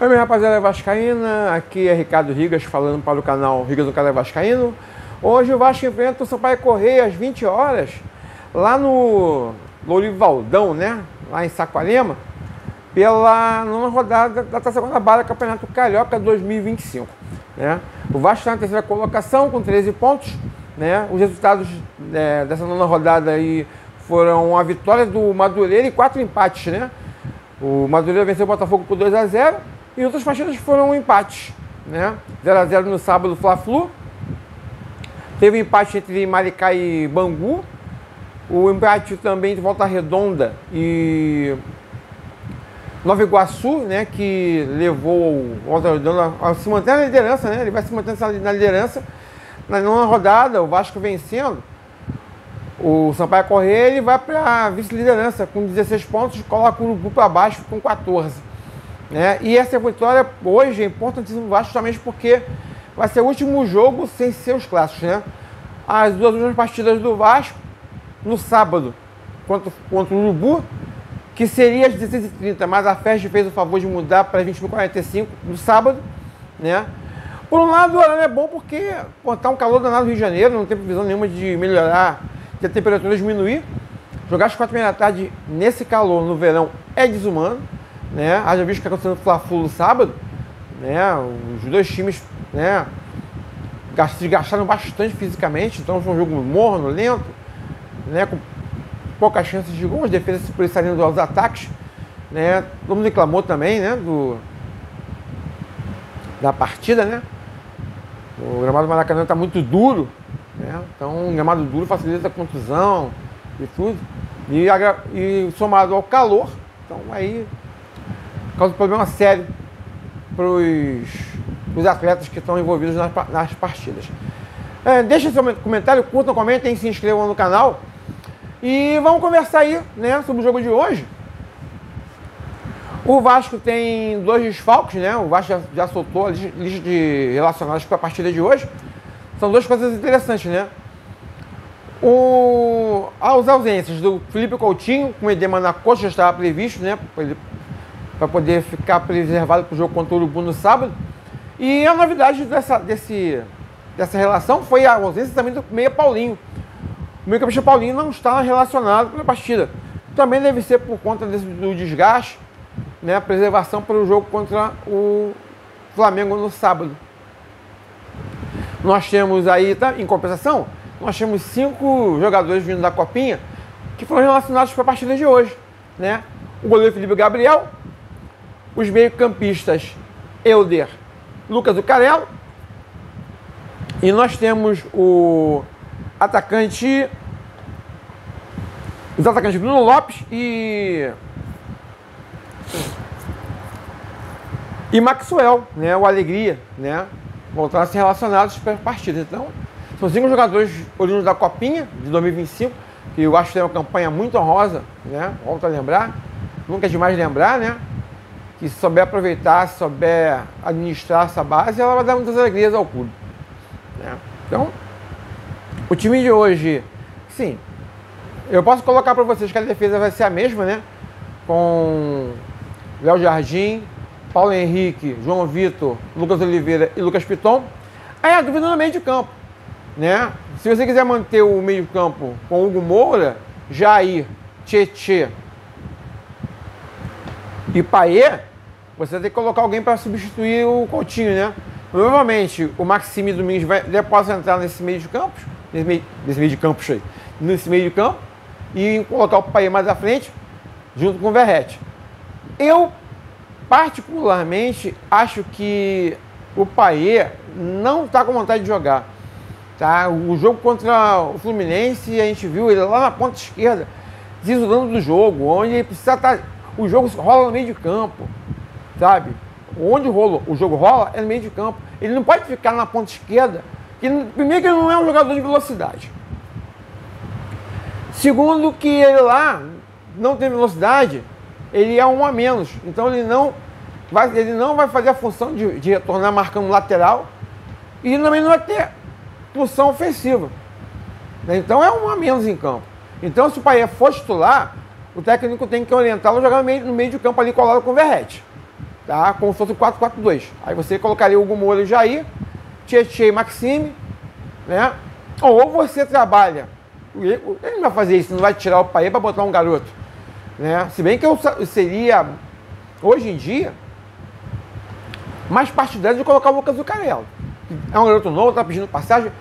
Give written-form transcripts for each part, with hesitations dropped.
Oi, minha rapaziada vascaína, aqui é Ricardo Rigas falando para o canal Rigas do Cara Vascaíno. Hoje o Vasco enfrenta o Sampaio Corrêa às 20 horas, lá no Lourivaldão, né? Lá em Saquarema, pela nona rodada da Taça Guanabara, Campeonato Carioca 2025. Né? O Vasco está na terceira colocação com 13 pontos. Né? Os resultados dessa nona rodada aí foram a vitória do Madureira e 4 empates. Né? O Madureira venceu o Botafogo por 2-0 e outras partidas foram empates. Né? 0-0 no sábado, Fla-Flu. Teve um empate entre Maricá e Bangu. O empate também de Volta Redonda e Nova Iguaçu, né, que levou o Volta Redonda a se manter na liderança, né? Ele vai se manter na liderança. Na nona rodada, o Vasco vencendo, o Sampaio Corrêa, ele vai para a vice-liderança com 16 pontos, coloca o Urubu para baixo com 14. Né? E essa vitória hoje é importantíssima no Vasco, justamente porque vai ser o último jogo sem seus clássicos. Né? As duas últimas partidas do Vasco, no sábado, contra o Urubu, que seria às 16h30, mas a FERJ fez o favor de mudar para 21h45 no sábado. Né? Por um lado, o horário é bom porque está um calor danado no Rio de Janeiro, não tem previsão nenhuma de melhorar, de a temperatura diminuir. Jogar às 4h30 da tarde nesse calor no verão é desumano. Né? Haja visto que está acontecendo no Fla-Flu no sábado. Né? Os dois times, né, se gastaram bastante fisicamente, então foi um jogo morno, lento, né, com poucas chances de gol, as defesas se policiando aos ataques. Né? Todo mundo reclamou também, né, da partida. Né? O gramado do Maracanã está muito duro, né? Então um gramado duro facilita a contusão e tudo. E somado ao calor, então aí causa um problema sério para os atletas que estão envolvidos nas partidas. Deixem seu comentário, curtam, comentem, se inscrevam no canal. E vamos conversar aí, né, sobre o jogo de hoje. O Vasco tem 2 desfalques, né? O Vasco já soltou a lista de relacionados para a partida de hoje. São 2 coisas interessantes, né? As ausências do Felipe Coutinho, com edema na coxa, já estava previsto, né? Para poder ficar preservado para o jogo contra o Urubu no sábado. E a novidade dessa relação foi a ausência também do meia Paulinho. O meio-campista Paulinho não está relacionado para a partida. Também deve ser por conta do desgaste, né, a preservação para o jogo contra o Flamengo no sábado. Nós temos aí, em compensação, nós temos 5 jogadores vindo da Copinha que foram relacionados para a partida de hoje. Né? O goleiro Felipe Gabriel, os meio-campistas Elder, Lucas Zucarello, e nós temos os atacantes Bruno Lopes e Maxwell, né, o Alegria, né, voltaram a ser relacionados para as partidas. Então, são 5 jogadores oriundos da Copinha de 2025, que eu acho que tem uma campanha muito honrosa, né, volto a lembrar, nunca é demais lembrar, né, que se souber aproveitar, se souber administrar essa base, ela vai dar muitas alegrias ao clube. Né? Então, o time de hoje, sim, eu posso colocar para vocês que a defesa vai ser a mesma, né, com Léo Jardim, Paulo Henrique, João Vitor, Lucas Oliveira e Lucas Piton. Aí a dúvida no meio de campo, né? Se você quiser manter o meio de campo com Hugo Moura, Jair, Tietê e Payet, você vai ter que colocar alguém para substituir o Coutinho, né? Provavelmente o Maxime Domingues possa entrar nesse meio de campo, nesse meio de campo e colocar o Payet mais à frente, junto com o Verratti. Eu particularmente acho que o Payet não está com vontade de jogar. Tá? O jogo contra o Fluminense, a gente viu ele lá na ponta esquerda, se isolando do jogo, onde ele precisa estar. O jogo rola no meio de campo, sabe? Onde o jogo rola é no meio de campo. Ele não pode ficar na ponta esquerda. Primeiro que ele não é um jogador de velocidade. Segundo que ele lá não tem velocidade, ele é um a menos, então ele não vai fazer a função de retornar marcando lateral e também não vai ter função ofensiva. Então é um a menos em campo. Então se o Payet for titular, o técnico tem que orientá-lo a jogar no meio de campo ali colado com o Verratti. tá? Como se fosse o 4-4-2. Aí você colocaria o Hugo Moura e Jair, Tietê e Maxime, né? Ou você trabalha, ele não vai fazer isso, não vai tirar o Paê para botar um garoto, né? Se bem que eu seria, hoje em dia, mais partidário de colocar o Lucas Zucarello. É um garoto novo, tá pedindo passagem,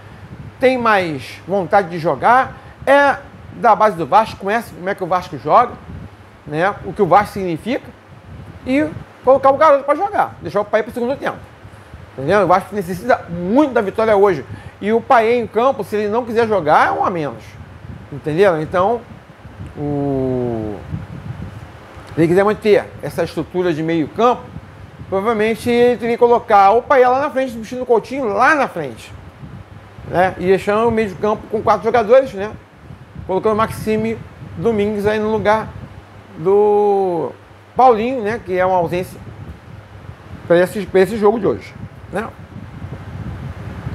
tem mais vontade de jogar, é da base do Vasco, conhece como é que o Vasco joga, né? O que o Vasco significa, e colocar o garoto para jogar, deixar o Paê para o segundo tempo. Entendeu? O Vasco necessita muito da vitória hoje. E o Paê em campo, se ele não quiser jogar, é um a menos. Entendeu? Então, se ele quiser manter essa estrutura de meio campo, provavelmente ele teria que colocar o Paê lá na frente, substituindo o Coutinho lá na frente, né? E deixando o meio de campo com 4 jogadores, né? Colocando o Maxime Domingues aí no lugar do Paulinho, né? Que é uma ausência para esse jogo de hoje, né?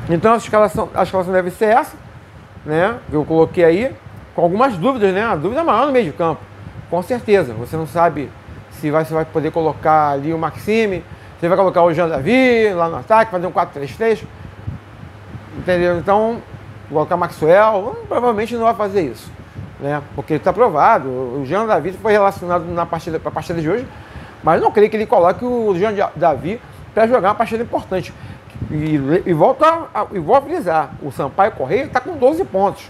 Então a escalação deve ser essa, né? Eu coloquei aí com algumas dúvidas, né? A dúvida maior no meio de campo, com certeza. Você não sabe se você vai poder colocar ali o Maxime, você vai colocar o Jean Davi lá no ataque, fazer um 4-3-3, entendeu? Então, colocar o Maxwell, provavelmente não vai fazer isso, né? Porque está provado, o Jean Davi foi relacionado para a partida de hoje, mas não creio que ele coloque o Jean Davi para jogar uma partida importante. E volto a frisar, o Sampaio Corrêa está com 12 pontos.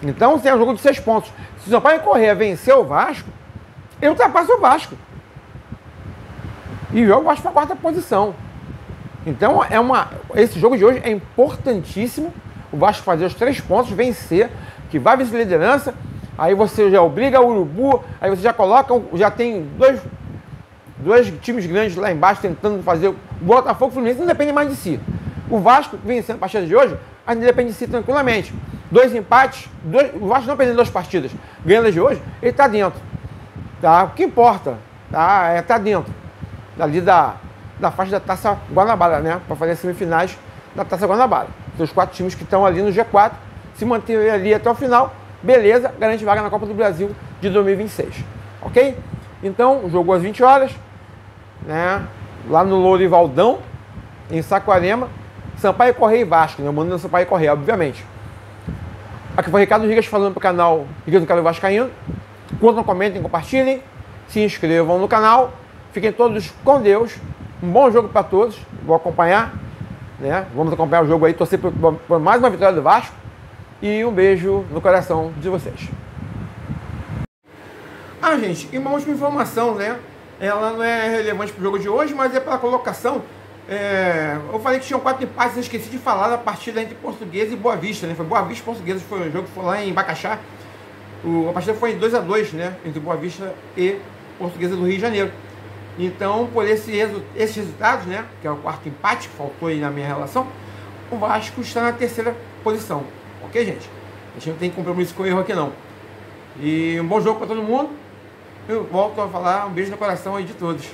Então, se é um jogo de 6 pontos, se o Sampaio Corrêa vencer o Vasco, ele ultrapassa o Vasco. E joga o Vasco para a 4ª posição. Então, esse jogo de hoje é importantíssimo. O Vasco fazer os 3 pontos, vencer, que vai vice-liderança. Aí você já obriga o Urubu, aí você já coloca, já tem dois times grandes lá embaixo tentando fazer. O Botafogo e o Fluminense não depende mais de si. O Vasco, vencendo a partida de hoje, ainda depende de si tranquilamente. 2 empates, o Vasco não perdendo 2 partidas, ganhando de hoje, ele está dentro. Tá? O que importa, tá? É estar dentro ali da faixa da Taça Guanabara, né? Para fazer as semifinais da Taça Guanabara. Os 4 times que estão ali no G4, se manter ali até o final, beleza, garante vaga na Copa do Brasil de 2026. Ok? Então, jogou às 20 horas, né? Lá no Lourivaldão, em Saquarema, Sampaio Corrêa e Vasco, né? Eu mando no Sampaio Corrêa, obviamente. Aqui foi o Ricardo Rigas falando para o canal Rigas do Canal Vascaíno. Curtam, comentem, compartilhem, se inscrevam no canal. Fiquem todos com Deus. Um bom jogo para todos. Vou acompanhar, né? Vamos acompanhar o jogo aí, torcer por mais uma vitória do Vasco. E um beijo no coração de vocês. Gente, e uma última informação, né? Ela não é relevante para o jogo de hoje, mas é para a colocação. Eu falei que tinham 4 empates, eu esqueci de falar da partida entre Portuguesa e Boa Vista, né? Foi Boa Vista e Portuguesa, foi um jogo que foi lá em Bacaxá. A partida foi 2-2, né? Entre Boa Vista e Portuguesa do Rio de Janeiro. Então, por esses resultados, né? Que é o 4º empate que faltou aí na minha relação, o Vasco está na 3ª posição. Ok, gente? A gente não tem compromisso com erro aqui, não. E um bom jogo para todo mundo. Eu volto a falar, um beijo no coração aí de todos.